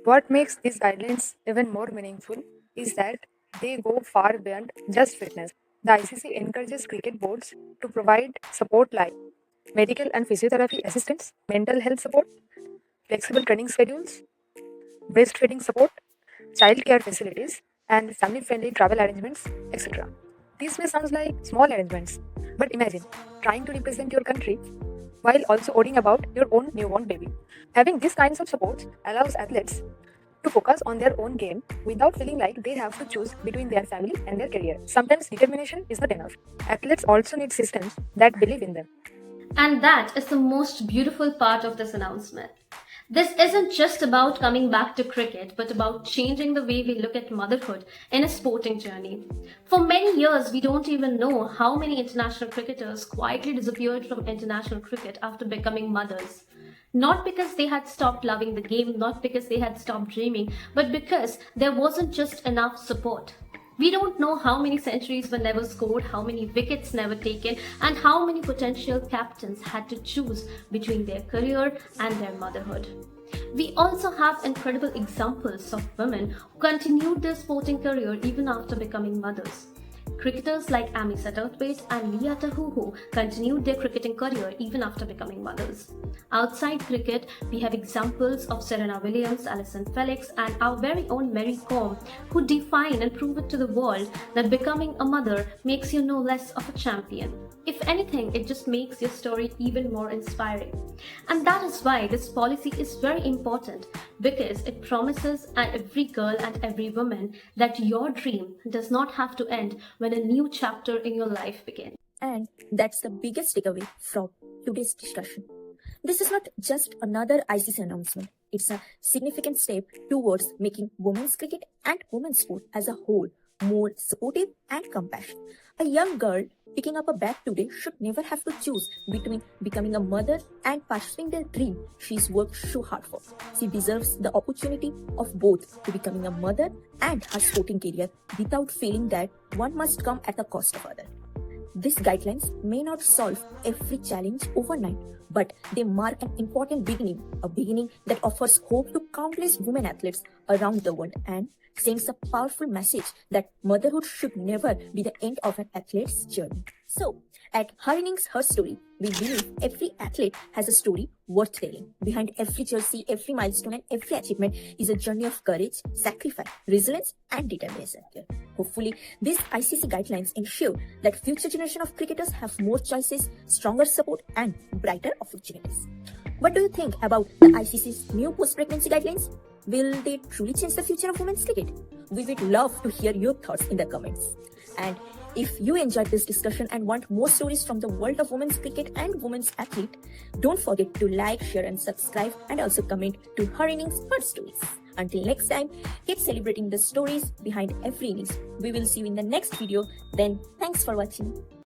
What makes these guidelines even more meaningful is that they go far beyond just fitness. The ICC encourages cricket boards to provide support like medical and physiotherapy assistance, mental health support, flexible training schedules, breastfeeding support, childcare facilities, and family friendly travel arrangements, etc. These may sound like small arrangements, but imagine trying to represent your country while also worrying about your own newborn baby. Having these kinds of supports allows athletes to focus on their own game without feeling like they have to choose between their family and their career. Sometimes determination is not enough. Athletes also need systems that believe in them. And that is the most beautiful part of this announcement. This isn't just about coming back to cricket, but about changing the way we look at motherhood in a sporting journey. For many years, we don't even know how many international cricketers quietly disappeared from international cricket after becoming mothers. Not because they had stopped loving the game, not because they had stopped dreaming, but because there wasn't just enough support. We don't know how many centuries were never scored, how many wickets never taken, and how many potential captains had to choose between their career and their motherhood. We also have incredible examples of women who continued their sporting career even after becoming mothers. Cricketers like Amy Satterthwaite and Leah Tahuhu continued their cricketing career even after becoming mothers. Outside cricket, we have examples of Serena Williams, Alison Felix, and our very own Mary Kom, who define and prove it to the world that becoming a mother makes you no less of a champion. If anything, it just makes your story even more inspiring. And that is why this policy is very important, because it promises every girl and every woman that your dream does not have to end when a new chapter in your life begins. And that's the biggest takeaway from today's discussion. This is not just another ICC announcement. It's a significant step towards making women's cricket and women's sport as a whole more supportive and compassionate. A young girl picking up a bat today should never have to choose between becoming a mother and pursuing their dream she's worked so hard for. She deserves the opportunity of both, to becoming a mother and her sporting career, without feeling that one must come at the cost of other. These guidelines may not solve every challenge overnight, but they mark an important beginning, a beginning that offers hope to countless women athletes around the world and sends a powerful message that motherhood should never be the end of an athlete's journey. So, at Her Innings, Her Story, we believe every athlete has a story worth telling. Behind every jersey, every milestone, and every achievement is a journey of courage, sacrifice, resilience, and determination. Hopefully, these ICC guidelines ensure that future generation of cricketers have more choices, stronger support, and brighter opportunities. What do you think about the ICC's new post-pregnancy guidelines? Will they truly change the future of women's cricket? We would love to hear your thoughts in the comments. And if you enjoyed this discussion and want more stories from the world of women's cricket and women's athlete, don't forget to like, share, and subscribe, and also comment to Her Innings, Her Stories. Until next time, keep celebrating the stories behind every innings. We will see you in the next video. Then, thanks for watching.